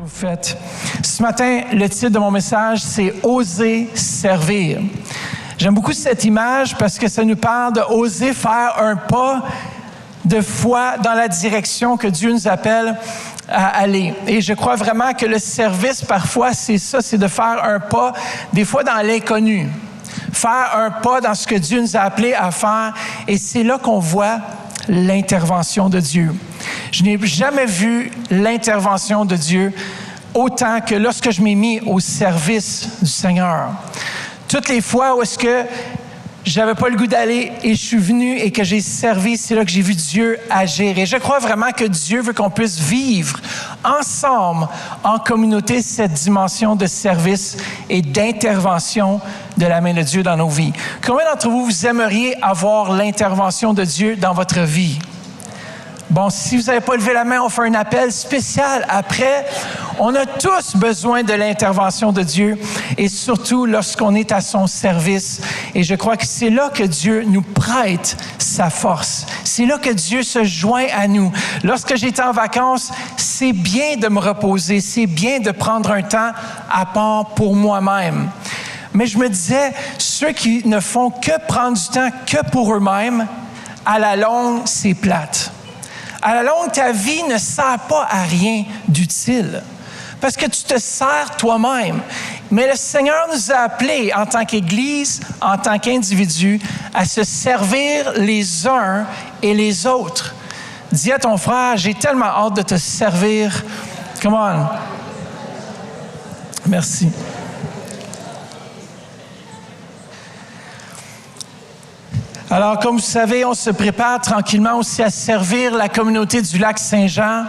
Vous faites. Ce matin, le titre de mon message, c'est « Oser servir ». J'aime beaucoup cette image parce que ça nous parle d'oser faire un pas de foi dans la direction que Dieu nous appelle à aller. Et je crois vraiment que le service, parfois, c'est ça, c'est de faire un pas, des fois dans l'inconnu. Faire un pas dans ce que Dieu nous a appelés à faire. Et c'est là qu'on voit l'intervention de Dieu. Je n'ai jamais vu l'intervention de Dieu autant que lorsque je m'ai mis au service du Seigneur. Toutes les fois où est-ce que j'avais pas le goût d'aller et je suis venu et que j'ai servi, c'est là que j'ai vu Dieu agir. Et je crois vraiment que Dieu veut qu'on puisse vivre ensemble, en communauté, cette dimension de service et d'intervention de la main de Dieu dans nos vies. Combien d'entre vous, vous aimeriez avoir l'intervention de Dieu dans votre vie? Bon, si vous n'avez pas levé la main, on fait un appel spécial. Après, on a tous besoin de l'intervention de Dieu et surtout lorsqu'on est à son service. Et je crois que c'est là que Dieu nous prête sa force. C'est là que Dieu se joint à nous. Lorsque j'étais en vacances, c'est bien de me reposer, c'est bien de prendre un temps à part pour moi-même. Mais je me disais, ceux qui ne font que prendre du temps que pour eux-mêmes, à la longue, c'est plate. À la longue, ta vie ne sert pas à rien d'utile parce que tu te sers toi-même. Mais le Seigneur nous a appelés en tant qu'Église, en tant qu'individus, à se servir les uns et les autres. Dis à ton frère, j'ai tellement hâte de te servir. Come on. Merci. Alors, comme vous savez, on se prépare tranquillement aussi à servir la communauté du Lac-Saint-Jean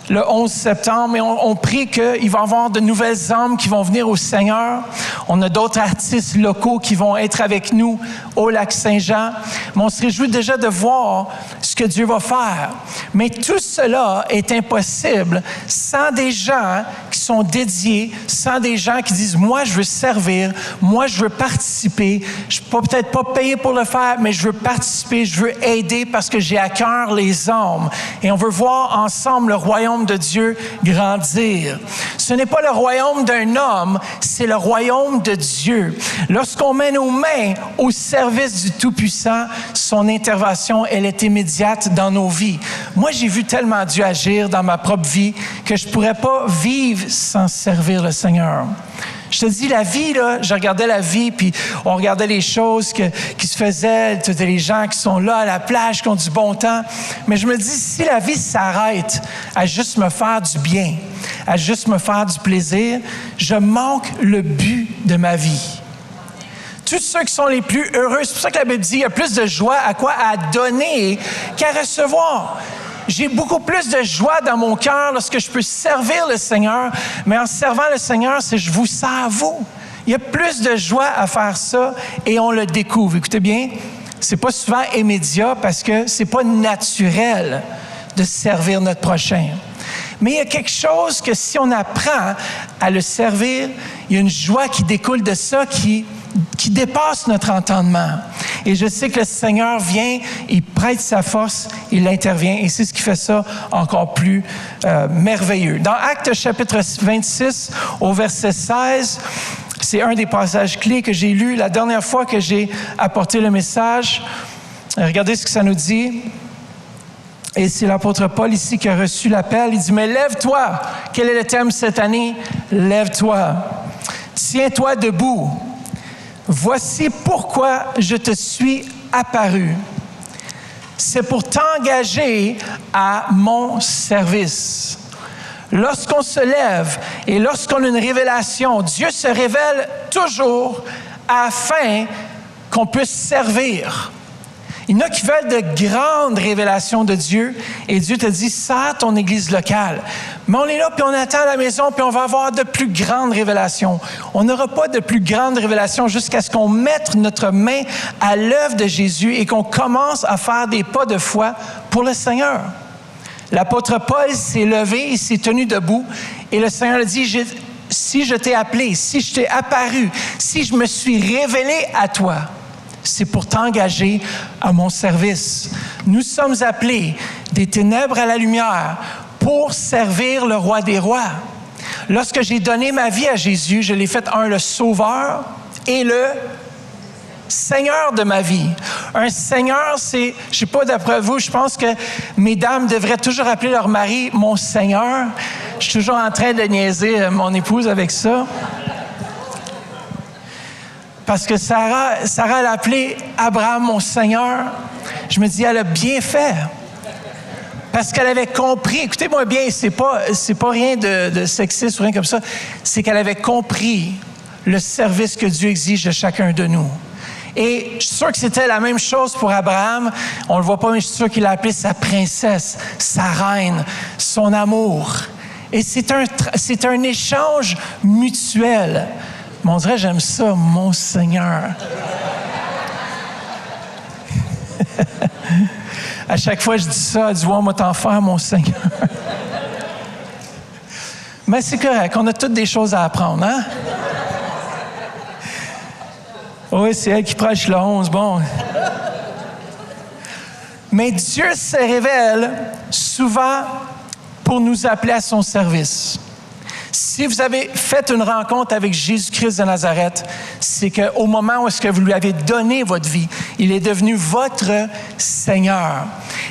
le 11 septembre. Et on prie qu'il va y avoir de nouvelles âmes qui vont venir au Seigneur. On a d'autres artistes locaux qui vont être avec nous au Lac-Saint-Jean. Mais on se réjouit déjà de voir ce que Dieu va faire. Mais tout cela est impossible sans des gens qui sont dédiés, sans des gens qui disent « Moi, je veux servir, moi, je veux participer. Je ne peux peut-être pas payer pour le faire, mais je veux participer, je veux aider parce que j'ai à cœur les âmes. » Et on veut voir ensemble le royaume de Dieu grandir. Ce n'est pas le royaume d'un homme, c'est le royaume de Dieu. Lorsqu'on met nos mains au service du Tout-Puissant, son intervention, elle est immédiate dans nos vies. Moi, j'ai vu tellement Dieu agir dans ma propre vie que je ne pourrais pas vivre sans servir le Seigneur. Je te dis, la vie, là, je regardais la vie, puis on regardait les choses qui se faisaient, tous les gens qui sont là à la plage, qui ont du bon temps. Mais je me dis, si la vie s'arrête à juste me faire du bien, à juste me faire du plaisir, je manque le but de ma vie. Tous ceux qui sont les plus heureux, c'est pour ça que la Bible dit, il y a plus de joie à quoi? À donner qu'à recevoir. J'ai beaucoup plus de joie dans mon cœur lorsque je peux servir le Seigneur, mais en servant le Seigneur, c'est je vous sers vous. Il y a plus de joie à faire ça et on le découvre. Écoutez bien, c'est pas souvent immédiat parce que c'est pas naturel de servir notre prochain. Mais il y a quelque chose que si on apprend à le servir, il y a une joie qui découle de ça qui dépasse notre entendement. Et je sais que le Seigneur vient, il prête sa force, il intervient, et c'est ce qui fait ça encore plus merveilleux. Dans Actes chapitre 26, au verset 16, c'est un des passages clés que j'ai lu la dernière fois que j'ai apporté le message. Regardez ce que ça nous dit. Et c'est l'apôtre Paul ici qui a reçu l'appel. Il dit, « Mais lève-toi. » Quel est le thème cette année? « Lève-toi. Tiens-toi debout. Voici pourquoi je te suis apparu. C'est pour t'engager à mon service. » Lorsqu'on se lève et lorsqu'on a une révélation, Dieu se révèle toujours afin qu'on puisse servir. Il y en a qui veulent de grandes révélations de Dieu et Dieu te dit, sers ton église locale. Mais on est là, puis on attend à la maison, puis on va avoir de plus grandes révélations. On n'aura pas de plus grandes révélations jusqu'à ce qu'on mette notre main à l'œuvre de Jésus et qu'on commence à faire des pas de foi pour le Seigneur. L'apôtre Paul s'est levé, il s'est tenu debout et le Seigneur a dit, si je t'ai appelé, si je t'ai apparu, si je me suis révélé à toi, c'est pour t'engager à mon service. Nous sommes appelés des ténèbres à la lumière pour servir le roi des rois. lorsque j'ai donné ma vie à Jésus, je l'ai fait, le sauveur et le Seigneur de ma vie. Un Seigneur, c'est, je ne sais pas d'après vous, je pense que mesdames devraient toujours appeler leur mari mon Seigneur. Je suis toujours en train de niaiser mon épouse avec ça. Parce que Sarah elle a appelé Abraham mon Seigneur. Je me dis, elle a bien fait. Parce qu'elle avait compris, écoutez-moi bien, c'est pas rien de sexiste ou rien comme ça, c'est qu'elle avait compris le service que Dieu exige de chacun de nous. Et je suis sûr que c'était la même chose pour Abraham. On ne le voit pas, mais je suis sûr qu'il a appelé sa princesse, sa reine, son amour. Et c'est un échange mutuel. Mais on dirait, j'aime ça, mon Seigneur. À chaque fois que je dis ça, elle dit, ouais, moi t'en faire, mon Seigneur. Mais c'est correct, on a toutes des choses à apprendre, hein? Oui, c'est elle qui prêche le 11, bon. Mais Dieu se révèle souvent pour nous appeler à son service. Si vous avez fait une rencontre avec Jésus-Christ de Nazareth, c'est qu'au moment où est-ce que vous lui avez donné votre vie, il est devenu votre Seigneur.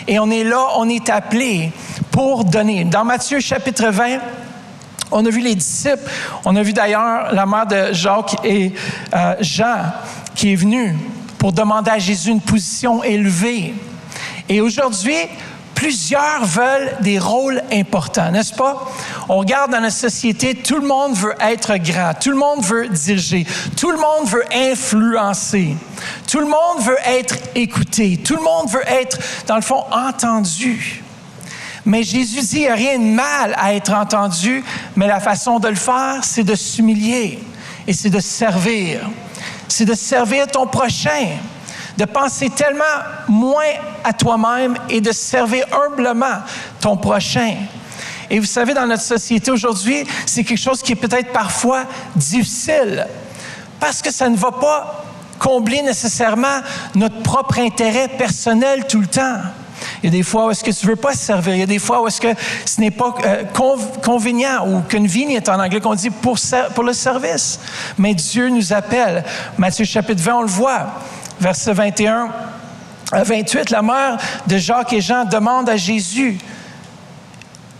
Et on est là, on est appelé pour donner. Dans Matthieu chapitre 20, on a vu les disciples, on a vu d'ailleurs la mère de Jacques et Jean qui est venue pour demander à Jésus une position élevée. Et aujourd'hui, plusieurs veulent des rôles importants, n'est-ce pas? On regarde dans notre société, tout le monde veut être grand, tout le monde veut diriger, tout le monde veut influencer, tout le monde veut être écouté, tout le monde veut être, dans le fond, entendu. Mais Jésus dit, il n'y a rien de mal à être entendu, mais la façon de le faire, c'est de s'humilier et c'est de servir. C'est de servir ton prochain, de penser tellement moins à toi-même et de servir humblement ton prochain. Et vous savez, dans notre société aujourd'hui, c'est quelque chose qui est peut-être parfois difficile parce que ça ne va pas combler nécessairement notre propre intérêt personnel tout le temps. Il y a des fois où est-ce que tu ne veux pas servir. Il y a des fois où est-ce que ce n'est pas convenient ou convenient en anglais qu'on dit pour le service. Mais Dieu nous appelle. Matthieu chapitre 20, on le voit. Verset 21 à 28, la mère de Jacques et Jean demande à Jésus,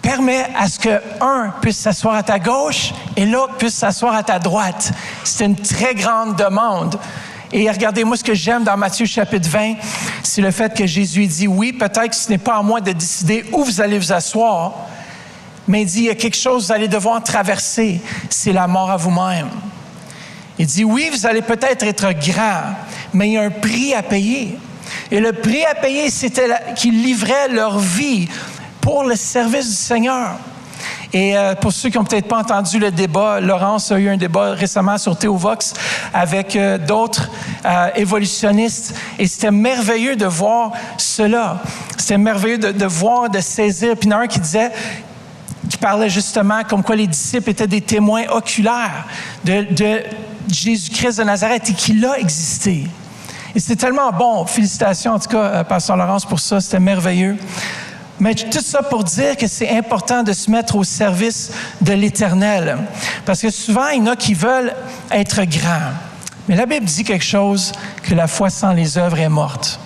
permets à ce qu'un puisse s'asseoir à ta gauche et l'autre puisse s'asseoir à ta droite. C'est une très grande demande. Et regardez-moi ce que j'aime dans Matthieu chapitre 20, c'est le fait que Jésus dit, oui, peut-être que ce n'est pas à moi de décider où vous allez vous asseoir, mais il dit, il y a quelque chose que vous allez devoir traverser, c'est la mort à vous-même. Il dit, oui, vous allez peut-être être grand, mais il y a un prix à payer. Et le prix à payer, c'était qu'ils livraient leur vie pour le service du Seigneur. Et pour ceux qui n'ont peut-être pas entendu le débat, Laurence a eu un débat récemment sur Théovox avec d'autres évolutionnistes. Et c'était merveilleux de voir cela. C'était merveilleux de voir, de saisir. Puis il y en a un qui parlait justement comme quoi les disciples étaient des témoins oculaires de Jésus-Christ de Nazareth et qu'il a existé. Et c'est tellement bon. Félicitations en tout cas, Pasteur Laurence, pour ça. C'était merveilleux. Mais tout ça pour dire que c'est important de se mettre au service de l'Éternel. Parce que souvent, il y en a qui veulent être grands. Mais la Bible dit quelque chose, que la foi sans les œuvres est morte.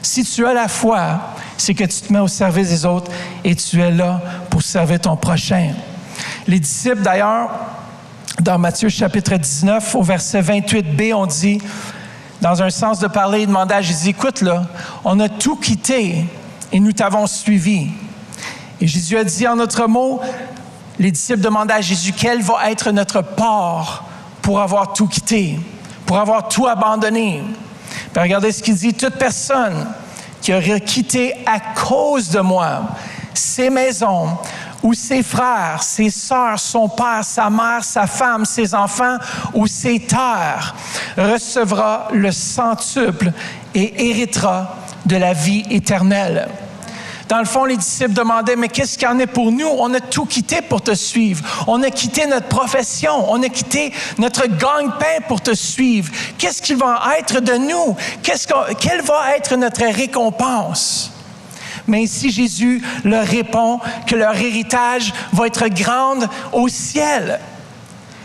Si tu as la foi, c'est que tu te mets au service des autres et tu es là pour servir ton prochain. Les disciples, d'ailleurs, dans Matthieu chapitre 19, au verset 28b, on dit, dans un sens de parler, il demandait à Jésus, écoute là, on a tout quitté et nous t'avons suivi. Et Jésus a dit en d'autres mots, les disciples demandaient à Jésus, quelle va être notre part pour avoir tout quitté, pour avoir tout abandonné. Puis regardez ce qu'il dit, toute personne qui aurait quitté à cause de moi ses maisons, ou ses frères, ses sœurs, son père, sa mère, sa femme, ses enfants ou ses terres, recevra le centuple et héritera de la vie éternelle. Dans le fond, les disciples demandaient, mais qu'est-ce qu'il y en est pour nous? On a tout quitté pour te suivre. On a quitté notre profession. On a quitté notre gagne-pain pour te suivre. Qu'est-ce qu'il va être de nous? Quelle va être notre récompense? Mais ici, Jésus leur répond que leur héritage va être grand au ciel.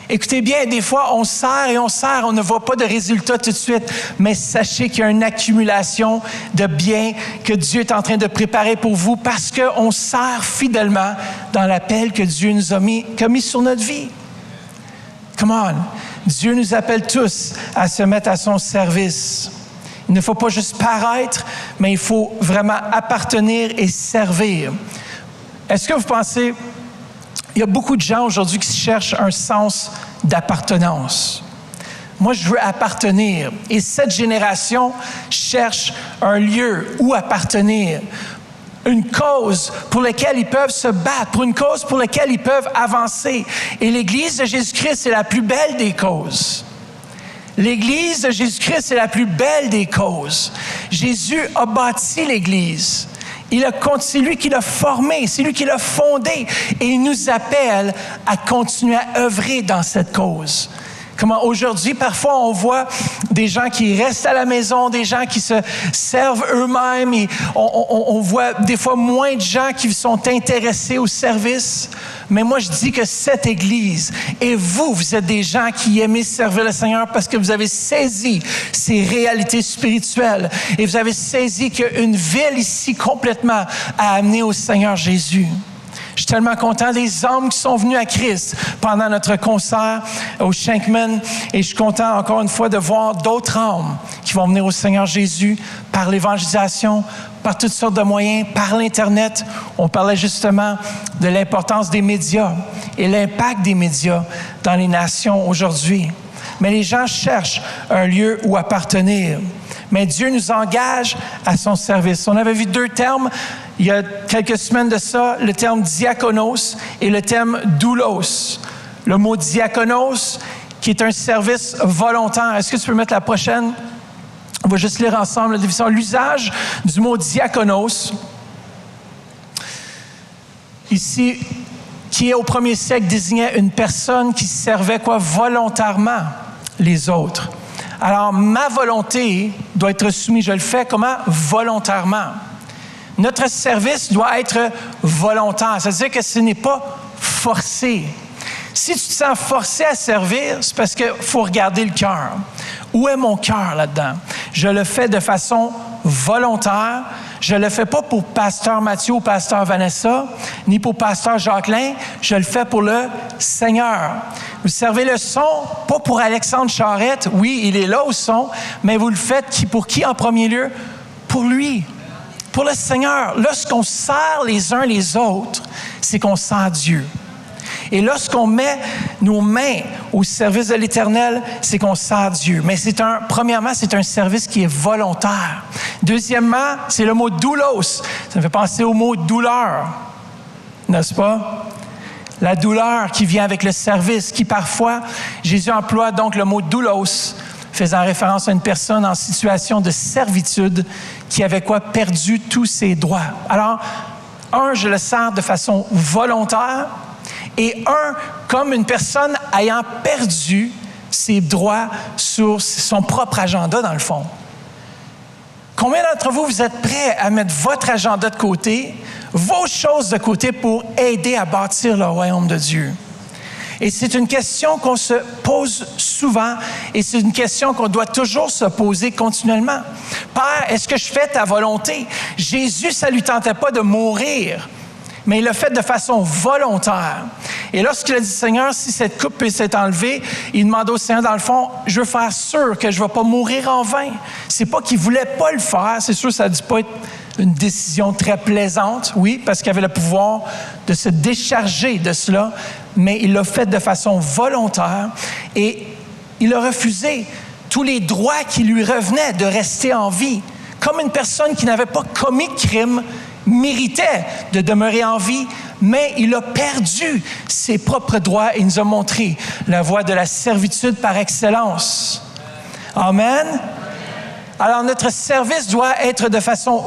Écoutez bien, des fois, on sert et on sert, on ne voit pas de résultats tout de suite, mais sachez qu'il y a une accumulation de biens que Dieu est en train de préparer pour vous parce qu'on sert fidèlement dans l'appel que Dieu nous a commis sur notre vie. Come on! Dieu nous appelle tous à se mettre à son service. Il ne faut pas juste paraître, mais il faut vraiment appartenir et servir. Est-ce que vous pensez... Il y a beaucoup de gens aujourd'hui qui cherchent un sens d'appartenance. Moi, je veux appartenir. Et cette génération cherche un lieu où appartenir. Une cause pour laquelle ils peuvent se battre, pour une cause pour laquelle ils peuvent avancer. Et l'Église de Jésus-Christ est la plus belle des causes. L'Église de Jésus-Christ est la plus belle des causes. Jésus a bâti l'Église. C'est lui qui l'a formé, c'est lui qui l'a fondé. Et il nous appelle à continuer à œuvrer dans cette cause. Comment aujourd'hui, parfois, on voit des gens qui restent à la maison, des gens qui se servent eux-mêmes. Et on voit des fois moins de gens qui sont intéressés au service. Mais moi, je dis que cette Église, et vous êtes des gens qui aimez servir le Seigneur parce que vous avez saisi ces réalités spirituelles. Et vous avez saisi qu'il y a une ville ici complètement à amener au Seigneur Jésus. Je suis tellement content des hommes qui sont venus à Christ pendant notre concert au Shankman. Et je suis content encore une fois de voir d'autres hommes qui vont venir au Seigneur Jésus par l'évangélisation, par toutes sortes de moyens, par l'Internet. On parlait justement de l'importance des médias et l'impact des médias dans les nations aujourd'hui. Mais les gens cherchent un lieu où appartenir. Mais Dieu nous engage à son service. On avait vu deux termes il y a quelques semaines de ça, le terme diakonos et le terme doulos. Le mot diakonos, qui est un service volontaire. Est-ce que tu peux mettre la prochaine? On va juste lire ensemble la définition. L'usage du mot diakonos, ici, qui au 1er siècle désignait une personne qui servait volontairement les autres. Alors, ma volonté doit être soumise. Je le fais comment? Volontairement. Notre service doit être volontaire. C'est-à-dire que ce n'est pas forcé. Si tu te sens forcé à servir, c'est parce qu'il faut regarder le cœur. Où est mon cœur là-dedans? Je le fais de façon volontaire. Je ne le fais pas pour pasteur Mathieu ou pasteur Vanessa, ni pour pasteur Jacqueline. Je le fais pour le Seigneur. Vous servez le son, pas pour Alexandre Charette. Oui, il est là au son, mais vous le faites pour qui en premier lieu? Pour lui. Pour le Seigneur. Lorsqu'on sert les uns les autres, c'est qu'on sert Dieu. Et lorsqu'on met nos mains au service de l'Éternel, c'est qu'on sert Dieu. Mais premièrement, c'est un service qui est volontaire. Deuxièmement, c'est le mot doulos. Ça me fait penser au mot douleur, n'est-ce pas? La douleur qui vient avec le service, qui parfois, Jésus emploie donc le mot doulos, faisant référence à une personne en situation de servitude qui avait perdu tous ses droits. Alors, je le sers de façon volontaire, et comme une personne ayant perdu ses droits sur son propre agenda, dans le fond. Combien d'entre vous êtes prêts à mettre votre agenda de côté, vos choses de côté pour aider à bâtir le royaume de Dieu? Et c'est une question qu'on se pose souvent et c'est une question qu'on doit toujours se poser continuellement. Père, est-ce que je fais ta volonté? Jésus, ça ne lui tentait pas de mourir, mais il l'a fait de façon volontaire. Et lorsqu'il a dit, Seigneur, si cette coupe peut s'être enlevée, il demandait au Seigneur, dans le fond, je veux faire sûr que je ne vais pas mourir en vain. C'est pas qu'il ne voulait pas le faire. C'est sûr que ça n'a dû pas être une décision très plaisante, oui, parce qu'il avait le pouvoir de se décharger de cela, mais il l'a fait de façon volontaire et il a refusé tous les droits qui lui revenaient de rester en vie. Comme une personne qui n'avait pas commis de crime méritait de demeurer en vie, mais il a perdu ses propres droits et il nous a montré la voie de la servitude par excellence. Amen. Alors, notre service doit être de façon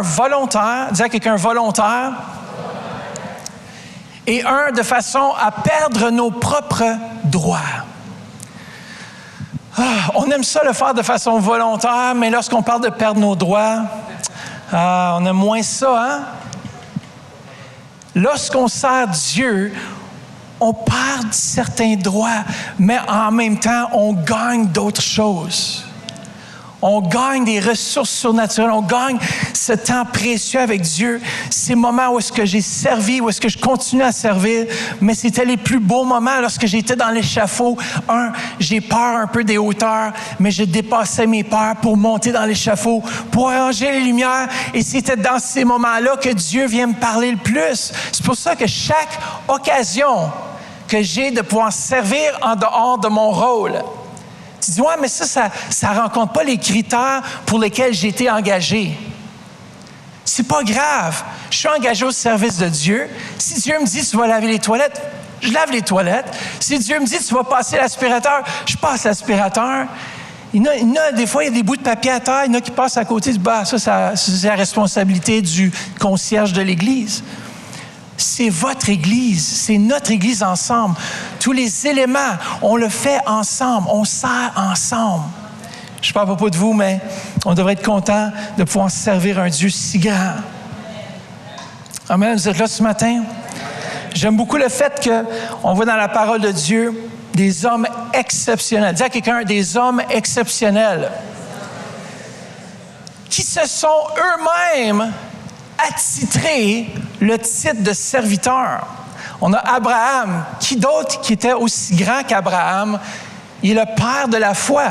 volontaire, dis à quelqu'un volontaire, et de façon à perdre nos propres droits. On aime ça le faire de façon volontaire, mais lorsqu'on parle de perdre nos droits, On aime moins ça, hein? Lorsqu'on sert Dieu, on perd certains droits, mais en même temps, on gagne d'autres choses. On gagne des ressources surnaturelles, on gagne ce temps précieux avec Dieu. Ces moments où est-ce que j'ai servi, où est-ce que je continue à servir, mais c'était les plus beaux moments lorsque j'étais dans l'échafaud. J'ai peur un peu des hauteurs, mais je dépassais mes peurs pour monter dans l'échafaud, pour arranger les lumières. Et c'était dans ces moments-là que Dieu vient me parler le plus. C'est pour ça que chaque occasion que j'ai de pouvoir servir en dehors de mon rôle, tu dis, ouais, mais ça ne rencontre pas les critères pour lesquels j'ai été engagé. C'est pas grave. Je suis engagé au service de Dieu. Si Dieu me dit, tu vas laver les toilettes, je lave les toilettes. Si Dieu me dit, tu vas passer l'aspirateur, je passe l'aspirateur. Des fois, il y a des bouts de papier à terre, il y en a qui passent à côté, ils disent, ça, c'est la responsabilité du concierge de l'Église. C'est votre Église, c'est notre Église ensemble. Tous les éléments, on le fait ensemble, on sert ensemble. Je ne parle pas de vous, mais on devrait être content de pouvoir servir un Dieu si grand. Amen, vous êtes là ce matin? J'aime beaucoup le fait qu'on voit dans la parole de Dieu des hommes exceptionnels. Dis à quelqu'un, des hommes exceptionnels qui se sont eux-mêmes attitrés le titre de serviteur. On a Abraham. Qui d'autre qui était aussi grand qu'Abraham? Il est le père de la foi,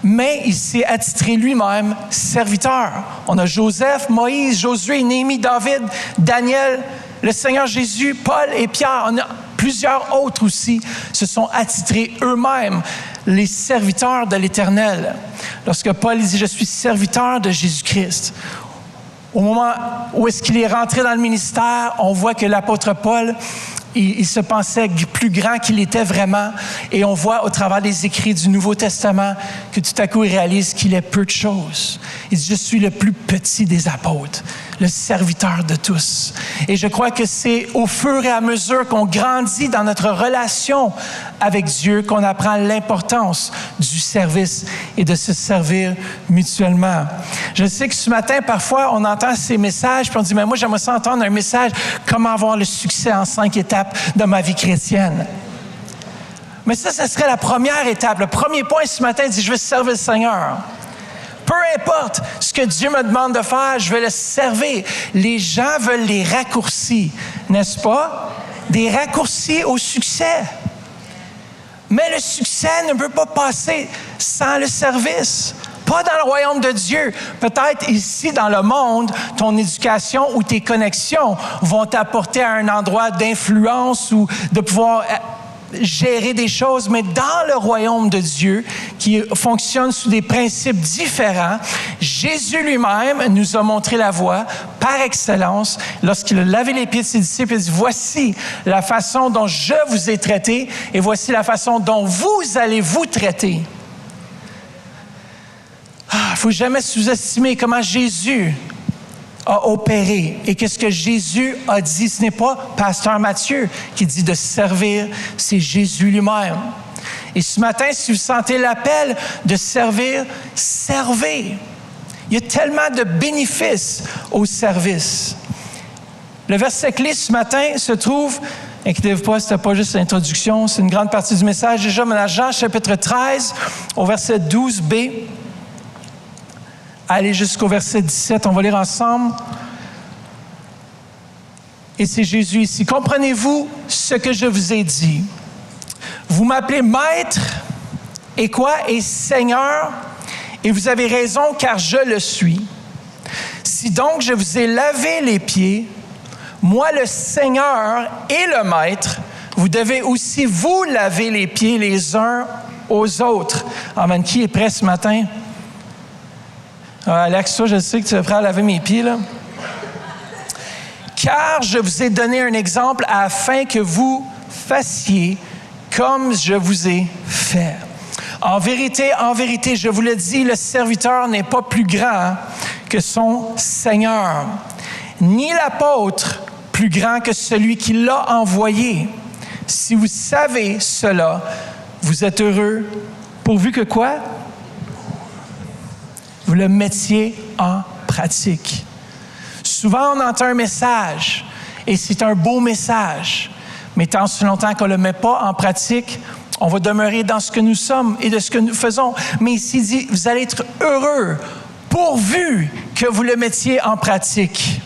mais il s'est attitré lui-même serviteur. On a Joseph, Moïse, Josué, Néhémie, David, Daniel, le Seigneur Jésus, Paul et Pierre. On a plusieurs autres aussi se sont attitrés eux-mêmes les serviteurs de l'Éternel. Lorsque Paul dit « Je suis serviteur de Jésus-Christ », au moment où est-ce qu'il est rentré dans le ministère, on voit que l'apôtre Paul, il se pensait plus grand qu'il était vraiment. Et on voit au travers des écrits du Nouveau Testament que tout à coup, il réalise qu'il est peu de choses. Il dit, je suis le plus petit des apôtres, le serviteur de tous. Et je crois que c'est au fur et à mesure qu'on grandit dans notre relation avec Dieu qu'on apprend l'importance du service et de se servir mutuellement. Je sais que ce matin, parfois, on entend ces messages, puis on dit, mais moi, j'aimerais ça entendre un message, comment avoir le succès en 5 étapes de ma vie chrétienne. Mais ça serait la première étape. Le premier point ce matin, il dit, je veux servir le Seigneur. Peu importe ce que Dieu me demande de faire, je vais le servir. Les gens veulent les raccourcis, n'est-ce pas? Des raccourcis au succès. Mais le succès ne peut pas passer sans le service. Pas dans le royaume de Dieu. Peut-être ici dans le monde, ton éducation ou tes connexions vont t'apporter à un endroit d'influence ou de pouvoir gérer des choses, mais dans le royaume de Dieu, qui fonctionne sous des principes différents, Jésus lui-même nous a montré la voie par excellence lorsqu'il a lavé les pieds de ses disciples. Il dit, voici la façon dont je vous ai traité et voici la façon dont vous allez vous traiter. Il ne faut jamais sous-estimer comment Jésus a opéré. Et qu'est-ce que Jésus a dit? Ce n'est pas Pasteur Mathieu qui dit de servir, c'est Jésus lui-même. Et ce matin, si vous sentez l'appel de servir, servez. Il y a tellement de bénéfices au service. Le verset clé ce matin se trouve, inquiétez-vous pas, ce n'était pas juste l'introduction, c'est une grande partie du message. Déjà, dans Jean chapitre 13, au verset 12b, allez jusqu'au verset 17, on va lire ensemble. Et c'est Jésus ici. Comprenez-vous ce que je vous ai dit? Vous m'appelez Maître et quoi? Et Seigneur, et vous avez raison car je le suis. Si donc je vous ai lavé les pieds, moi le Seigneur et le Maître, vous devez aussi vous laver les pieds les uns aux autres. Amen. Qui est prêt ce matin? Alex, toi, je sais que tu es prêt à laver mes pieds, là. Car je vous ai donné un exemple afin que vous fassiez comme je vous ai fait. En vérité, je vous le dis, le serviteur n'est pas plus grand que son Seigneur, ni l'apôtre plus grand que celui qui l'a envoyé. Si vous savez cela, vous êtes heureux, pourvu que quoi? Vous le mettiez en pratique. Souvent, on entend un message, et c'est un beau message. Mais tant si longtemps qu'on ne le met pas en pratique, on va demeurer dans ce que nous sommes et de ce que nous faisons. Mais ici, il dit, vous allez être heureux pourvu que vous le mettiez en pratique.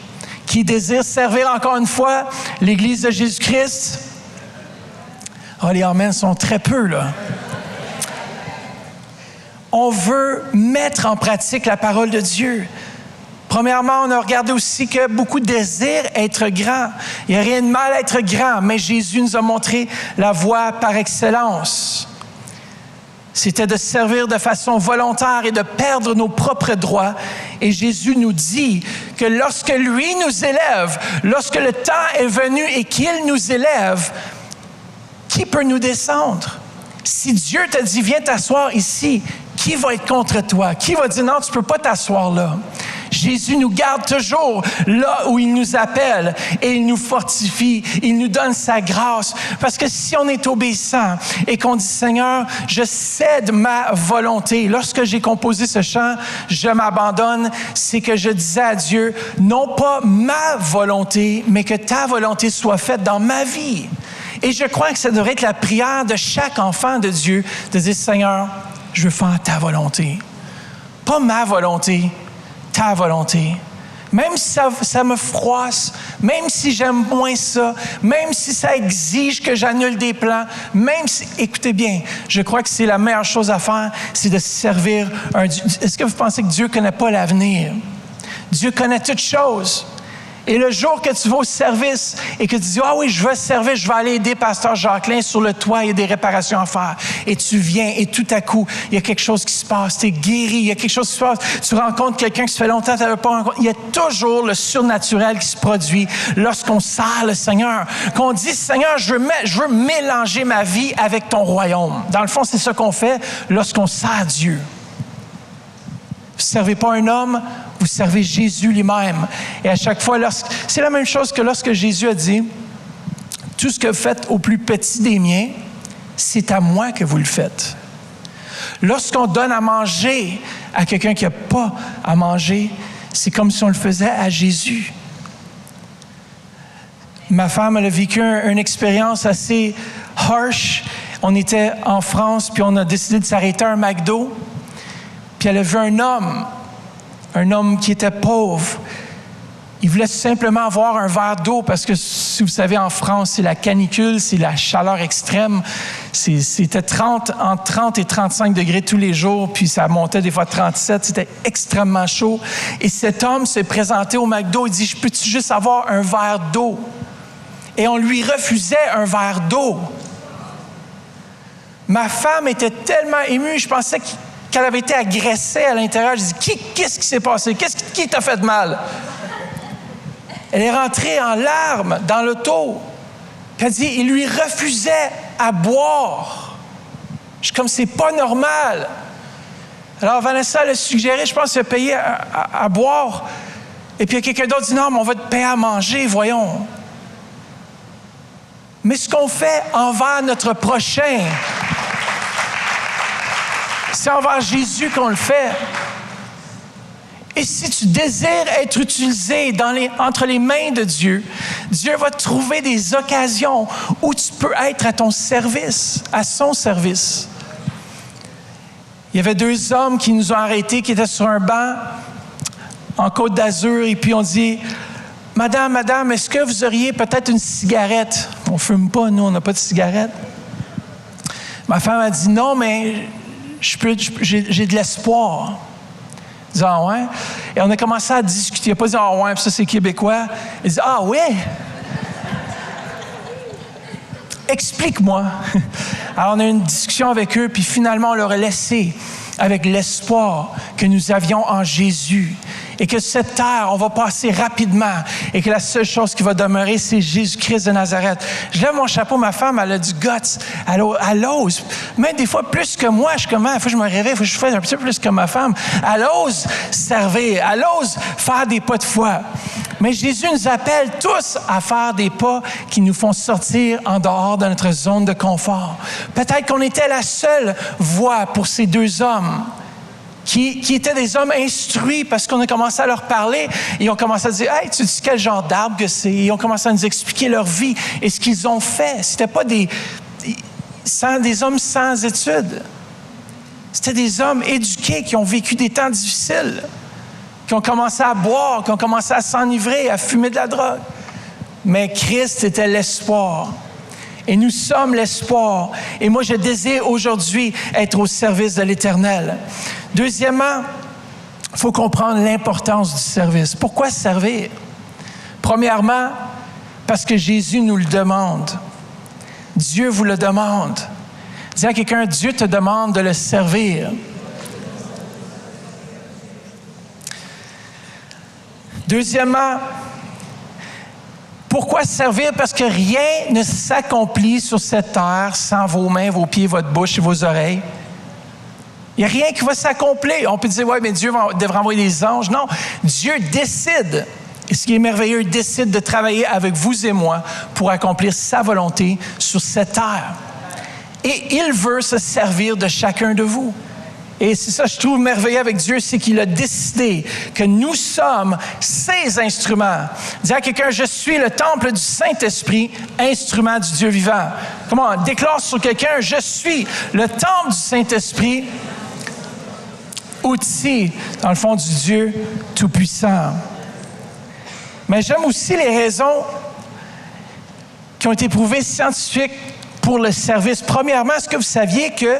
Qui désire servir encore une fois l'Église de Jésus-Christ? Oh, les amens sont très peu, là. On veut mettre en pratique la parole de Dieu. Premièrement, on a regardé aussi que beaucoup désirent être grands. Il n'y a rien de mal à être grand, mais Jésus nous a montré la voie par excellence. C'était de servir de façon volontaire et de perdre nos propres droits. Et Jésus nous dit que lorsque lui nous élève, lorsque le temps est venu et qu'il nous élève, qui peut nous descendre? Si Dieu te dit, viens t'asseoir ici, qui va être contre toi? Qui va dire, non, tu ne peux pas t'asseoir là? Jésus nous garde toujours là où il nous appelle et il nous fortifie, il nous donne sa grâce. Parce que si on est obéissant et qu'on dit, Seigneur, je cède ma volonté. Lorsque j'ai composé ce chant, je m'abandonne, c'est que je disais à Dieu, non pas ma volonté, mais que ta volonté soit faite dans ma vie. Et je crois que ça devrait être la prière de chaque enfant de Dieu, de dire, Seigneur, je veux faire ta volonté. Pas ma volonté, ta volonté. Même si ça me froisse, même si j'aime moins ça, même si ça exige que j'annule des plans, même si, écoutez bien, je crois que c'est la meilleure chose à faire, c'est de servir un Dieu. Est-ce que vous pensez que Dieu ne connaît pas l'avenir? Dieu connaît toutes choses. Et le jour que tu vas au service et que tu dis, ah oui, je veux servir, je vais aller aider Pasteur Jacqueline sur le toit, il y a des réparations à faire. Et tu viens et tout à coup, il y a quelque chose qui se passe, tu es guéri, il y a quelque chose qui se passe, tu rencontres quelqu'un qui se fait longtemps que tu n'avais pas rencontré. Il y a toujours le surnaturel qui se produit lorsqu'on sert le Seigneur. Qu'on dit, Seigneur, je veux mélanger ma vie avec ton royaume. Dans le fond, c'est ce qu'on fait lorsqu'on sert Dieu. Vous ne servez pas un homme, vous servez Jésus lui-même. Et à chaque fois, c'est la même chose que lorsque Jésus a dit, tout ce que vous faites au plus petit des miens, c'est à moi que vous le faites. Lorsqu'on donne à manger à quelqu'un qui n'a pas à manger, c'est comme si on le faisait à Jésus. Ma femme, elle a vécu une expérience assez harsh. On était en France, puis on a décidé de s'arrêter à un McDo. Puis elle a vu un homme qui était pauvre. Il voulait simplement avoir un verre d'eau parce que, si vous savez, en France, c'est la canicule, c'est la chaleur extrême. C'était entre 30 et 35 degrés tous les jours, puis ça montait des fois 37. C'était extrêmement chaud. Et cet homme s'est présenté au McDo. Il dit, je peux-tu juste avoir un verre d'eau? Et on lui refusait un verre d'eau. Ma femme était tellement émue, je pensais qu'elle avait été agressée à l'intérieur. Je dis, qu'est-ce qui s'est passé? Qui t'a fait de mal? Elle est rentrée en larmes dans l'auto. Puis elle dit, il lui refusait à boire. Je suis comme, c'est pas normal. Alors Vanessa l'a suggéré, je pense, de payer à boire. Et puis il y a quelqu'un d'autre qui dit, non, mais on va te payer à manger, voyons. Mais ce qu'on fait envers notre prochain, c'est envers Jésus qu'on le fait. Et si tu désires être utilisé entre les mains de Dieu, Dieu va trouver des occasions où tu peux être à ton service, à son service. Il y avait 2 hommes qui nous ont arrêtés, qui étaient sur un banc en Côte d'Azur, et puis on dit, « Madame, est-ce que vous auriez peut-être une cigarette? » On ne fume pas, nous, on n'a pas de cigarette. Ma femme a dit, « Non, mais j'ai de l'espoir. » Il dit, « Ah ouais? » Et on a commencé à discuter. Il n'a pas dit, « Ah ouais, puis ça c'est québécois. » Il dit, « Ah ouais? Explique-moi. » Alors on a eu une discussion avec eux, puis finalement on leur a laissé avec l'espoir que nous avions en Jésus. Et que cette terre, on va passer rapidement. Et que la seule chose qui va demeurer, c'est Jésus-Christ de Nazareth. Je lève mon chapeau, ma femme, elle a du guts. Elle ose. Même des fois, plus que moi, je suis comme, il faut que je me réveille, il faut que je fasse un petit peu plus que ma femme. Elle ose servir. Elle ose faire des pas de foi. Mais Jésus nous appelle tous à faire des pas qui nous font sortir en dehors de notre zone de confort. Peut-être qu'on était la seule voie pour ces 2 hommes. qui étaient des hommes instruits parce qu'on a commencé à leur parler et ils ont commencé à dire « Hey, tu dis quel genre d'arbre que c'est? » Ils ont commencé à nous expliquer leur vie et ce qu'ils ont fait. C'était pas des hommes sans études. C'était des hommes éduqués qui ont vécu des temps difficiles, qui ont commencé à boire, qui ont commencé à s'enivrer, à fumer de la drogue. Mais Christ était l'espoir. Et nous sommes l'espoir. Et moi, je désire aujourd'hui être au service de l'Éternel. Deuxièmement, il faut comprendre l'importance du service. Pourquoi servir? Premièrement, parce que Jésus nous le demande. Dieu vous le demande. Dis à quelqu'un, Dieu te demande de le servir. Deuxièmement, pourquoi servir? Parce que rien ne s'accomplit sur cette terre sans vos mains, vos pieds, votre bouche et vos oreilles. Il n'y a rien qui va s'accomplir. On peut dire, oui, mais Dieu devrait envoyer des anges. Non, Dieu décide. Et ce qui est merveilleux, il décide de travailler avec vous et moi pour accomplir sa volonté sur cette terre. Et il veut se servir de chacun de vous. Et c'est ça que je trouve merveilleux avec Dieu, c'est qu'il a décidé que nous sommes ses instruments. Dis à quelqu'un, je suis le temple du Saint-Esprit, instrument du Dieu vivant. Comment? Déclare sur quelqu'un, je suis le temple du Saint-Esprit, outil, dans le fond, du Dieu Tout-Puissant. Mais j'aime aussi les raisons qui ont été prouvées scientifiques pour le service. Premièrement, est-ce que vous saviez que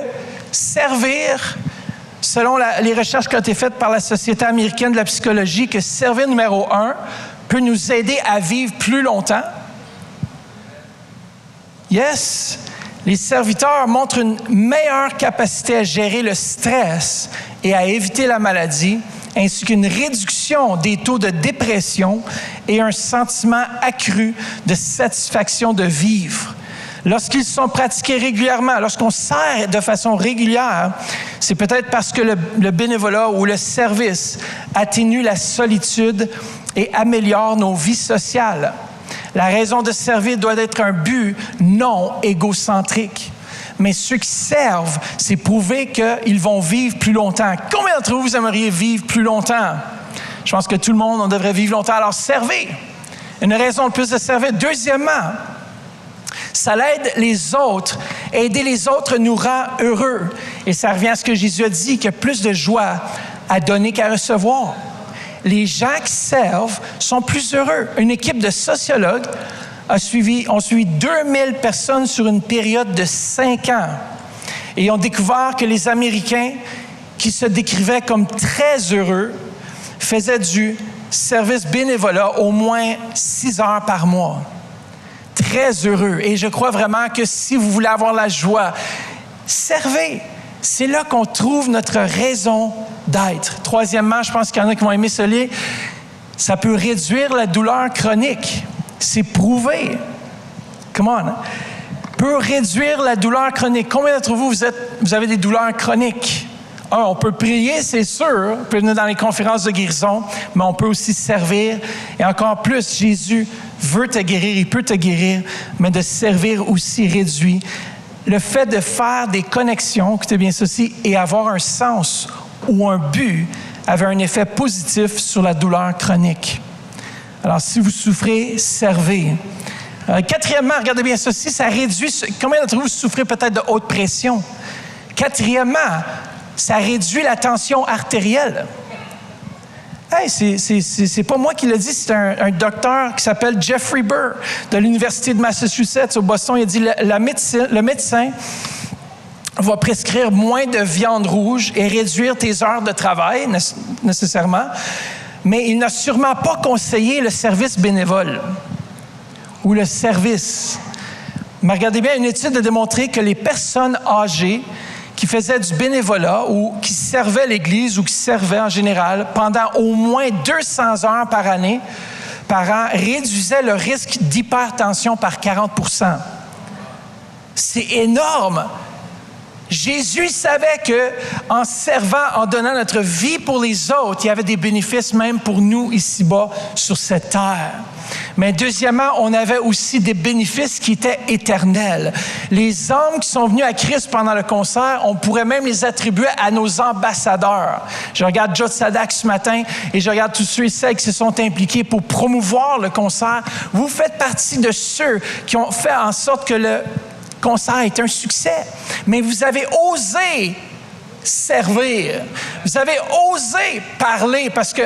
servir, selon les recherches qui ont été faites par la Société américaine de la psychologie, que servir numéro 1 peut nous aider à vivre plus longtemps? Yes! Les serviteurs montrent une meilleure capacité à gérer le stress et à éviter la maladie, ainsi qu'une réduction des taux de dépression et un sentiment accru de satisfaction de vivre. Lorsqu'ils sont pratiqués régulièrement, lorsqu'on sert de façon régulière, c'est peut-être parce que le bénévolat ou le service atténue la solitude et améliore nos vies sociales. La raison de servir doit être un but non égocentrique. Mais ceux qui servent, c'est prouver qu'ils vont vivre plus longtemps. Combien d'entre vous aimeriez vivre plus longtemps? Je pense que tout le monde, on devrait vivre longtemps. Alors, servez. Une raison de plus de servir. Deuxièmement, ça l'aide les autres. Aider les autres nous rend heureux. Et ça revient à ce que Jésus a dit, qu'il y a plus de joie à donner qu'à recevoir. Les gens qui servent sont plus heureux. Une équipe de sociologues ont suivi 2000 personnes sur une période de 5 ans. Et ils ont découvert que les Américains qui se décrivaient comme très heureux faisaient du service bénévolat au moins 6 heures par mois. Très heureux. Et je crois vraiment que si vous voulez avoir la joie, servez. C'est là qu'on trouve notre raison d'être. Troisièmement, je pense qu'il y en a qui vont aimer ce livre, ça peut réduire la douleur chronique. C'est prouvé. Come on. Peut réduire la douleur chronique. Combien d'entre vous, vous avez des douleurs chroniques? On peut prier, c'est sûr. On peut venir dans les conférences de guérison, mais on peut aussi servir. Et encore plus, Jésus veut te guérir, il peut te guérir, mais de servir aussi réduit. Le fait de faire des connexions, écoutez bien ceci, et avoir un sens ou un but avait un effet positif sur la douleur chronique. Alors, si vous souffrez, servez. Quatrièmement, regardez bien ceci, ça réduit... Combien d'entre vous souffrez peut-être de haute pression? Quatrièmement, ça réduit la tension artérielle. Hey, c'est pas moi qui l'ai dit, c'est un docteur qui s'appelle Jeffrey Burr de l'Université de Massachusetts au Boston. Il a dit le médecin va prescrire moins de viande rouge et réduire tes heures de travail, nécessairement, mais il n'a sûrement pas conseillé le service bénévole ou le service. Mais regardez bien, une étude a démontré que les personnes âgées qui faisaient du bénévolat ou qui servaient l'Église ou qui servaient en général pendant au moins 200 heures par année, par an, réduisaient le risque d'hypertension par 40%. C'est énorme! Jésus savait qu'en servant, en donnant notre vie pour les autres, il y avait des bénéfices même pour nous ici-bas sur cette terre. Mais deuxièmement, on avait aussi des bénéfices qui étaient éternels. Les âmes qui sont venues à Christ pendant le concert, on pourrait même les attribuer à nos ambassadeurs. Je regarde Joe Sadak ce matin et je regarde tous ceux et celles qui se sont impliqués pour promouvoir le concert. Vous faites partie de ceux qui ont fait en sorte que le concert est un succès. Mais vous avez osé servir. Vous avez osé parler parce que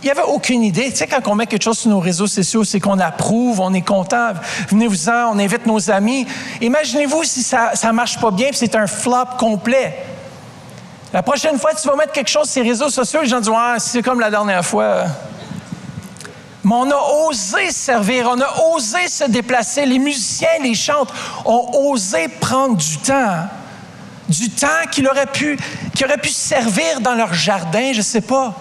il n'y avait aucune idée. Tu sais, quand on met quelque chose sur nos réseaux sociaux, c'est qu'on approuve, on est content, venez-vous-en, on invite nos amis. Imaginez-vous si ça ne marche pas bien et c'est un flop complet. La prochaine fois que tu vas mettre quelque chose sur les réseaux sociaux, les gens disent « Ah, c'est comme la dernière fois. » Mais on a osé servir, on a osé se déplacer. Les musiciens, les chantres ont osé prendre du temps qui aurait pu servir dans leur jardin, je ne sais pas,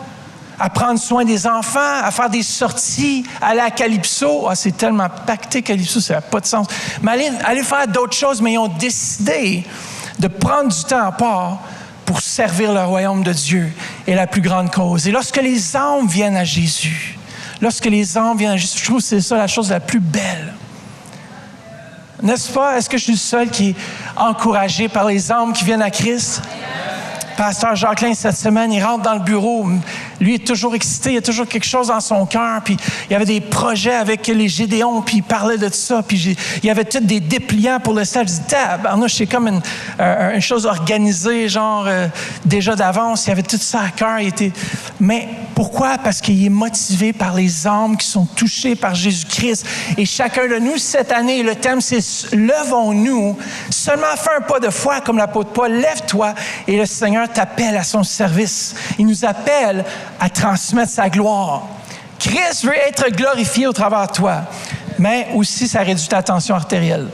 à prendre soin des enfants, à faire des sorties, aller à Calypso. Ah, c'est tellement pacté, Calypso, ça n'a pas de sens. Mais aller faire d'autres choses, mais ils ont décidé de prendre du temps à part pour servir le royaume de Dieu et la plus grande cause. Et lorsque les âmes viennent à Jésus, je trouve que c'est ça la chose la plus belle. N'est-ce pas? Est-ce que je suis le seul qui est encouragé par les âmes qui viennent à Christ? Pasteur Jacqueline, cette semaine, il rentre dans le bureau. Lui est toujours excité, il y a toujours quelque chose dans son cœur. Puis il y avait des projets avec les Gédéons, puis il parlait de ça. Puis il y avait tous des dépliants pour le stage. Je dis, c'est comme une chose organisée, genre déjà d'avance. Il y avait tout ça à cœur. Mais pourquoi? Parce qu'il est motivé par les âmes qui sont touchées par Jésus-Christ. Et chacun de nous, cette année, le thème, c'est « Levons-nous, seulement fais un pas de foi comme l'apôtre Paul, lève-toi et le Seigneur t'appelle à son service. » Il nous appelle à transmettre sa gloire. Christ veut être glorifié au travers de toi, mais aussi ça réduit ta tension artérielle.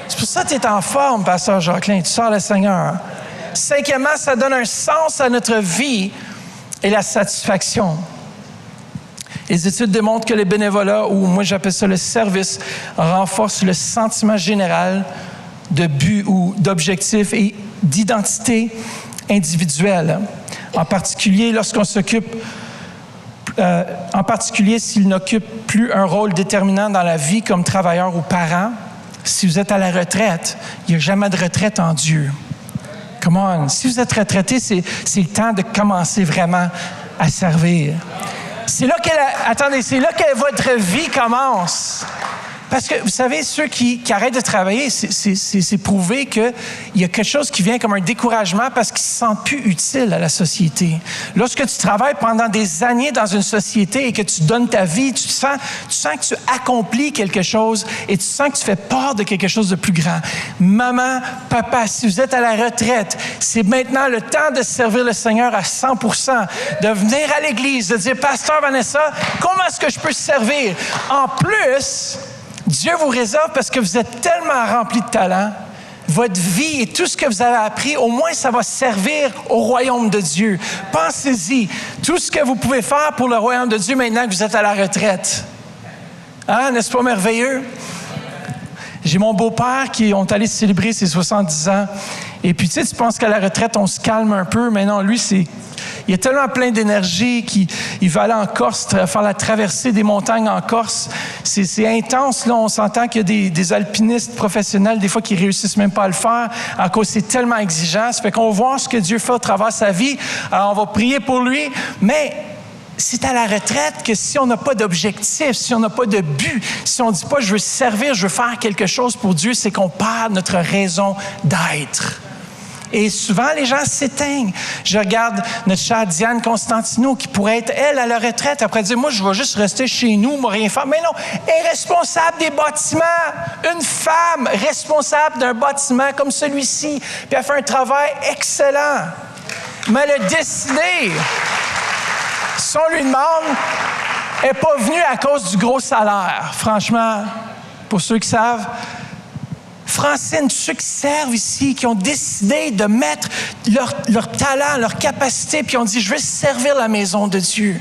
C'est pour ça que tu es en forme, Pasteur Jacqueline, tu sers le Seigneur. Cinquièmement, ça donne un sens à notre vie et la satisfaction. Les études démontrent que le bénévolat, ou moi j'appelle ça le service, renforce le sentiment général de but ou d'objectif et d'identité individuelle. En particulier, lorsqu'on s'occupe, s'il n'occupe plus un rôle déterminant dans la vie comme travailleur ou parent. Si vous êtes à la retraite, il n'y a jamais de retraite en Dieu. Come on. Si vous êtes retraité, c'est le temps de commencer vraiment à servir. C'est là que votre vie commence. Parce que, vous savez, ceux qui arrêtent de travailler, c'est prouvé qu'il y a quelque chose qui vient comme un découragement parce qu'ils ne se sentent plus utiles à la société. Lorsque tu travailles pendant des années dans une société et que tu donnes ta vie, tu sens que tu accomplis quelque chose et tu sens que tu fais part de quelque chose de plus grand. Maman, papa, si vous êtes à la retraite, c'est maintenant le temps de servir le Seigneur à 100%, de venir à l'Église, de dire, Pasteur Vanessa, comment est-ce que je peux servir? En plus, Dieu vous réserve parce que vous êtes tellement rempli de talent. Votre vie et tout ce que vous avez appris, au moins ça va servir au royaume de Dieu. Pensez-y, tout ce que vous pouvez faire pour le royaume de Dieu maintenant que vous êtes à la retraite. Hein, n'est-ce pas merveilleux? J'ai mon beau-père qui est allé célébrer ses 70 ans. Et puis, tu penses qu'à la retraite, on se calme un peu. Mais non, lui, il est tellement plein d'énergie qu'il va aller en Corse, faire la traversée des montagnes en Corse. C'est intense, là. On s'entend qu'il y a des alpinistes professionnels, des fois, qui réussissent même pas à le faire, à cause c'est tellement exigeant. Ça fait qu'on va voir ce que Dieu fait au travers sa vie. Alors, on va prier pour lui. Mais c'est à la retraite que si on n'a pas d'objectif, si on n'a pas de but, si on ne dit pas « je veux servir, je veux faire quelque chose pour Dieu », c'est qu'on perd notre raison d'être. Et souvent, les gens s'éteignent. Je regarde notre chère Diane Constantino qui pourrait être, elle, à la retraite, après dire, moi, je vais juste rester chez nous, moi, rien faire. Mais non, elle est responsable des bâtiments. Une femme responsable d'un bâtiment comme celui-ci, puis elle fait un travail excellent. Mais elle a décidé, si on lui demande, elle n'est pas venue à cause du gros salaire. Franchement, pour ceux qui savent, Francine, tous ceux qui servent ici, qui ont décidé de mettre leur talent, leur capacité, puis ont dit, je veux servir la maison de Dieu.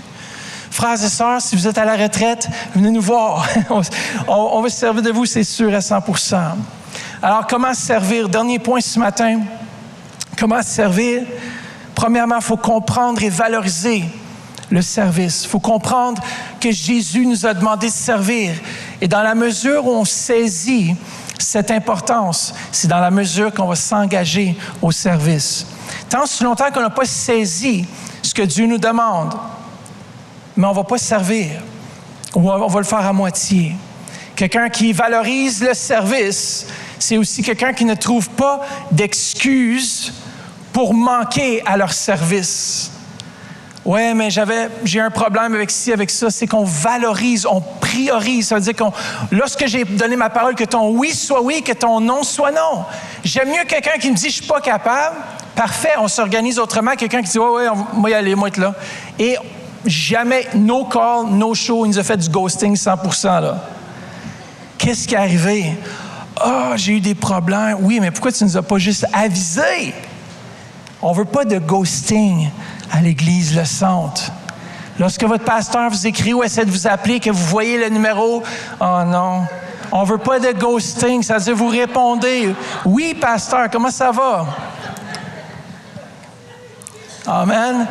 Frères et sœurs, si vous êtes à la retraite, venez nous voir. On va se servir de vous, c'est sûr, à 100%. Alors, comment servir? Dernier point ce matin. Comment servir? Premièrement, il faut comprendre et valoriser le service. Il faut comprendre que Jésus nous a demandé de servir. Et dans la mesure où on saisit cette importance, c'est dans la mesure qu'on va s'engager au service. Tant si longtemps qu'on n'a pas saisi ce que Dieu nous demande, mais on ne va pas servir, ou on va le faire à moitié. Quelqu'un qui valorise le service, c'est aussi quelqu'un qui ne trouve pas d'excuses pour manquer à leur service. Ouais, mais j'ai un problème avec ci, avec ça. C'est qu'on valorise, on priorise. Ça veut dire lorsque j'ai donné ma parole, que ton oui soit oui, que ton non soit non. J'aime mieux quelqu'un qui me dit « je suis pas capable ». Parfait, on s'organise autrement. Quelqu'un qui dit « ouais, on va y aller, moi être là ». Et jamais, no call, no show. Il nous a fait du ghosting 100%. Là. Qu'est-ce qui est arrivé? Ah, j'ai eu des problèmes. Oui, mais pourquoi tu ne nous as pas juste avisé? On ne veut pas de ghosting à l'Église Le Centre. Lorsque votre pasteur vous écrit ou essaie de vous appeler, que vous voyez le numéro, oh non, on ne veut pas de ghosting, ça veut dire vous répondez. Oui, pasteur, comment ça va? Amen.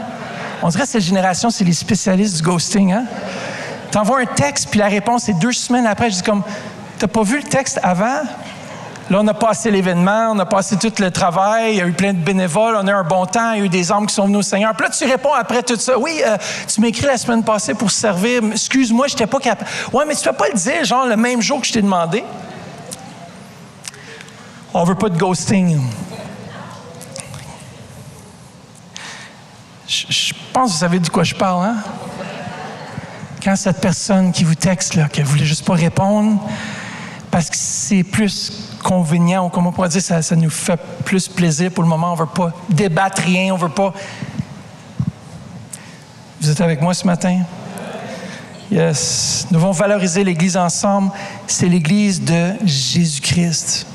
On dirait que cette génération, c'est les spécialistes du ghosting, hein? Tu envoies un texte, puis la réponse est 2 semaines après. Je dis comme, t'as pas vu le texte avant? Là, on a passé l'événement, on a passé tout le travail, il y a eu plein de bénévoles, on a eu un bon temps, il y a eu des âmes qui sont venues au Seigneur. Puis là, tu réponds après tout ça. Oui, tu m'as écrit la semaine passée pour servir. Excuse-moi, je n'étais pas capable. Oui, mais tu ne peux pas le dire, genre, le même jour que je t'ai demandé. On ne veut pas de ghosting. Je pense que vous savez de quoi je parle, hein? Quand cette personne qui vous texte, là, qu'elle ne voulait juste pas répondre, parce que c'est plus convenient, ou comme on pourrait dire, ça nous fait plus plaisir pour le moment. On ne veut pas débattre rien, on ne veut pas... Vous êtes avec moi ce matin? Yes. Nous devons valoriser l'Église ensemble. C'est l'Église de Jésus-Christ.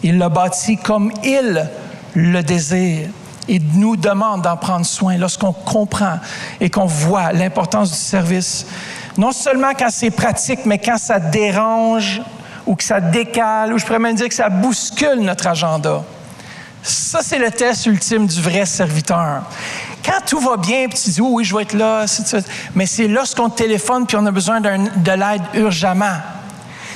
Il l'a bâtie comme il le désire. Et nous demande d'en prendre soin lorsqu'on comprend et qu'on voit l'importance du service. Non seulement quand c'est pratique, mais quand ça dérange ou que ça décale, ou je pourrais même dire que ça bouscule notre agenda. Ça, c'est le test ultime du vrai serviteur. Quand tout va bien, puis tu dis « oui, je vais être là », mais c'est lorsqu'on téléphone puis on a besoin de l'aide urgemment.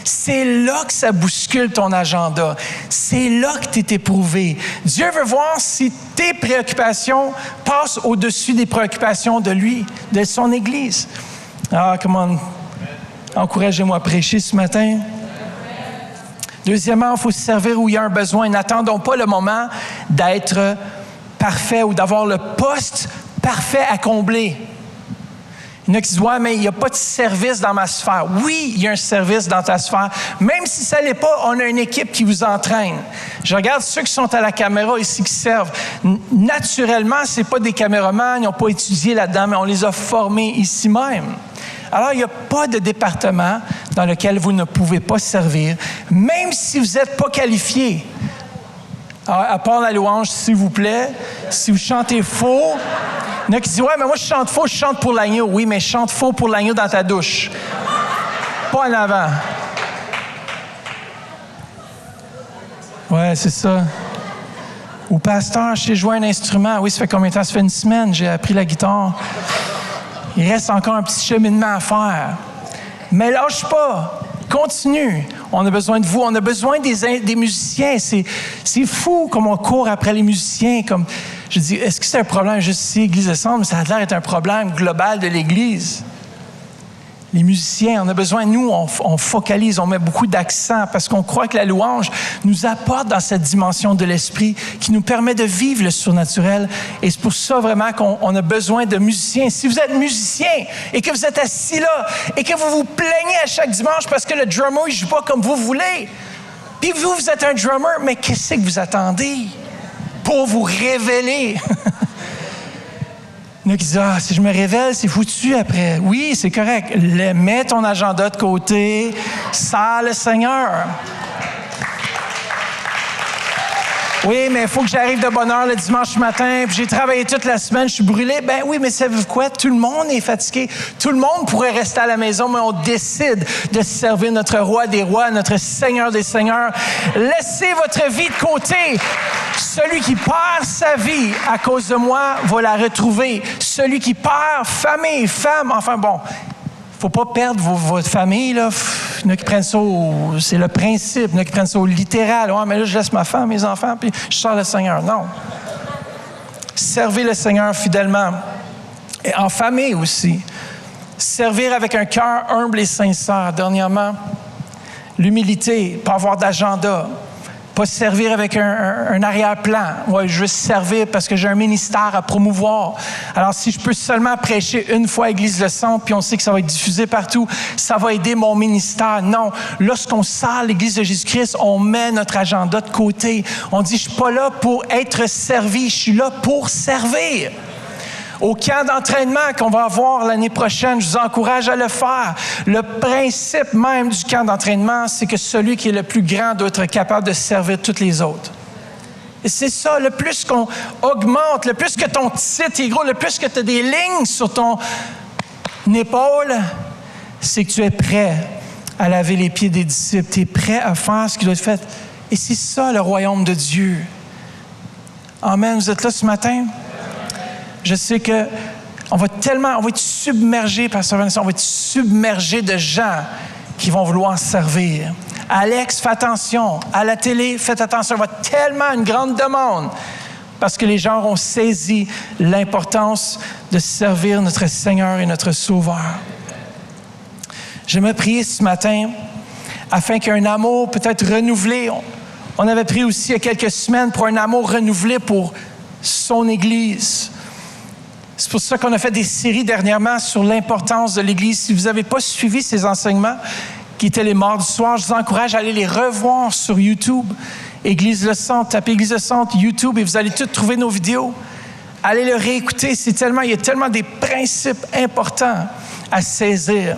C'est là que ça bouscule ton agenda. C'est là que tu es éprouvé. Dieu veut voir si tes préoccupations passent au-dessus des préoccupations de lui, de son Église. Ah, comment encouragez-moi à prêcher ce matin. Deuxièmement, il faut se servir où il y a un besoin. N'attendons pas le moment d'être parfait ou d'avoir le poste parfait à combler. Il y en a qui disent « ouais, mais il n'y a pas de service dans ma sphère ». Oui, il y a un service dans ta sphère. Même si ça ne l'est pas, on a une équipe qui vous entraîne. Je regarde ceux qui sont à la caméra ici qui servent. Naturellement, ce n'est pas des caméramans, ils n'ont pas étudié là-dedans, mais on les a formés ici même. Alors, il n'y a pas de département dans lequel vous ne pouvez pas servir, même si vous n'êtes pas qualifié. Alors, à part la louange, s'il vous plaît, si vous chantez faux, il y en a qui disent « ouais, mais moi, je chante faux, je chante pour l'agneau. » Oui, mais chante faux pour l'agneau dans ta douche. Pas en avant. Ouais, c'est ça. Ou pasteur, je sais jouer un instrument. Oui, ça fait combien de temps? Ça fait 1 semaine, j'ai appris la guitare. Il reste encore un petit cheminement à faire. Mais lâche pas. Continue. On a besoin de vous. On a besoin des musiciens. C'est fou comme on court après les musiciens. Comme, je dis, est-ce que c'est un problème juste ici, Église de Centre? Mais ça a l'air d'être un problème global de l'Église. Les musiciens, on a besoin, nous, on focalise, on met beaucoup d'accent parce qu'on croit que la louange nous apporte dans cette dimension de l'esprit qui nous permet de vivre le surnaturel. Et c'est pour ça vraiment qu'on a besoin de musiciens. Si vous êtes musicien et que vous êtes assis là et que vous vous plaignez à chaque dimanche parce que le drummer ne joue pas comme vous voulez, puis vous êtes un drummer, mais qu'est-ce que vous attendez pour vous révéler? Il y en a qui disent « ah, si je me révèle, c'est foutu après. » Oui, c'est correct. Mets ton agenda de côté. Sers le Seigneur. Oui, mais il faut que j'arrive de bonne heure le dimanche matin, puis j'ai travaillé toute la semaine, je suis brûlé. Ben oui, mais savez-vous quoi? Tout le monde est fatigué. Tout le monde pourrait rester à la maison, mais on décide de servir notre roi des rois, notre Seigneur des seigneurs. Laissez votre vie de côté. Celui qui perd sa vie à cause de moi va la retrouver. Celui qui perd famille, femme, enfin bon, faut pas perdre votre famille, là. Il y en a qui prennent ça c'est le principe. Il y en a qui prennent ça au littéral. Ouais, mais là, je laisse ma femme, mes enfants, puis je sors le Seigneur. Non. Servez le Seigneur fidèlement. Et en famille aussi. Servir avec un cœur humble et sincère. Dernièrement, l'humilité, pas avoir d'agenda. Pas servir avec un arrière-plan. Ouais, je veux servir parce que j'ai un ministère à promouvoir. Alors, si je peux seulement prêcher une fois à Église Le Centre, puis on sait que ça va être diffusé partout, ça va aider mon ministère. Non. Lorsqu'on sert l'Église de Jésus-Christ, on met notre agenda de côté. On dit, je suis pas là pour être servi, je suis là pour servir. Au camp d'entraînement qu'on va avoir l'année prochaine, je vous encourage à le faire. Le principe même du camp d'entraînement, c'est que celui qui est le plus grand doit être capable de servir tous les autres. Et c'est ça, le plus qu'on augmente, le plus que ton titre est gros, le plus que tu as des lignes sur ton épaule, c'est que tu es prêt à laver les pieds des disciples. Tu es prêt à faire ce qui doit être fait. Et c'est ça, le royaume de Dieu. Amen. Vous êtes là ce matin? Je sais que on va être submergé par ça, on va être submergé de gens qui vont vouloir servir. Alex, fais attention. À la télé, faites attention. Il va y avoir tellement une grande demande parce que les gens ont saisi l'importance de servir notre Seigneur et notre Sauveur. J'aimerais prier ce matin afin qu'il y ait un amour peut-être renouvelé. On avait prié aussi il y a quelques semaines pour un amour renouvelé pour son Église. C'est pour ça qu'on a fait des séries dernièrement sur l'importance de l'Église. Si vous n'avez pas suivi ces enseignements, qui étaient les mardis soirs, je vous encourage à aller les revoir sur YouTube. Église Le Centre, tapez Église Le Centre, YouTube, et vous allez tous trouver nos vidéos. Allez le réécouter, il y a tellement des principes importants à saisir.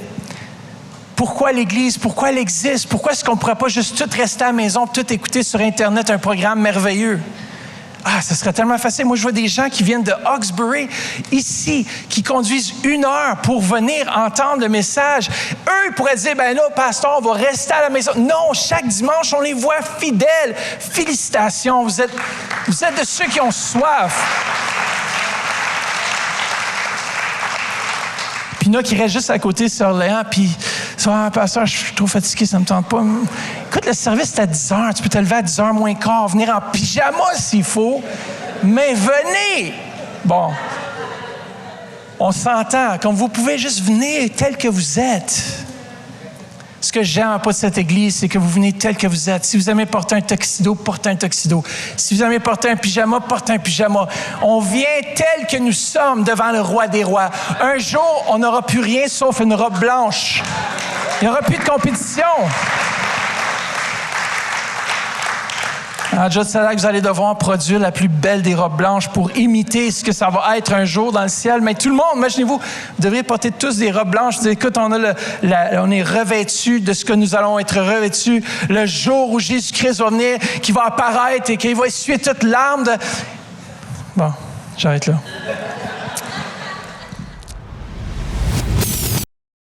Pourquoi l'Église? Pourquoi elle existe? Pourquoi est-ce qu'on ne pourrait pas juste tout rester à la maison, tout écouter sur Internet un programme merveilleux? Ah, ça serait tellement facile. Moi, je vois des gens qui viennent de Hawkesbury, ici, qui conduisent 1 heure pour venir entendre le message. Eux, ils pourraient dire, ben là, pasteur, on va rester à la maison. Non, chaque dimanche, on les voit fidèles. Félicitations, vous êtes de ceux qui ont soif. Puis il y en a qui restent juste à côté sur Orléans, puis ah, pasteur, je suis trop fatigué, ça ne me tente pas. Écoute, le service est à 10 heures. Tu peux te lever à 10 heures moins quart, venir en pyjama s'il faut. Mais venez! Bon, on s'entend. Comme vous pouvez juste venir tel que vous êtes. Ce que j'aime pas de cette Église, c'est que vous venez tel que vous êtes. Si vous aimez porter un tuxedo, portez un tuxedo. Si vous aimez porter un pyjama, portez un pyjama. On vient tel que nous sommes devant le roi des rois. Un jour, on n'aura plus rien sauf une robe blanche. Il n'y aura plus de compétition. En Jotsalak, vous allez devoir produire la plus belle des robes blanches pour imiter ce que ça va être un jour dans le ciel. Mais tout le monde, imaginez-vous, vous devriez porter tous des robes blanches. Écoute, on est revêtus de ce que nous allons être revêtus le jour où Jésus-Christ va venir, qui va apparaître et qu'il va essuyer toute larme de... Bon, j'arrête là.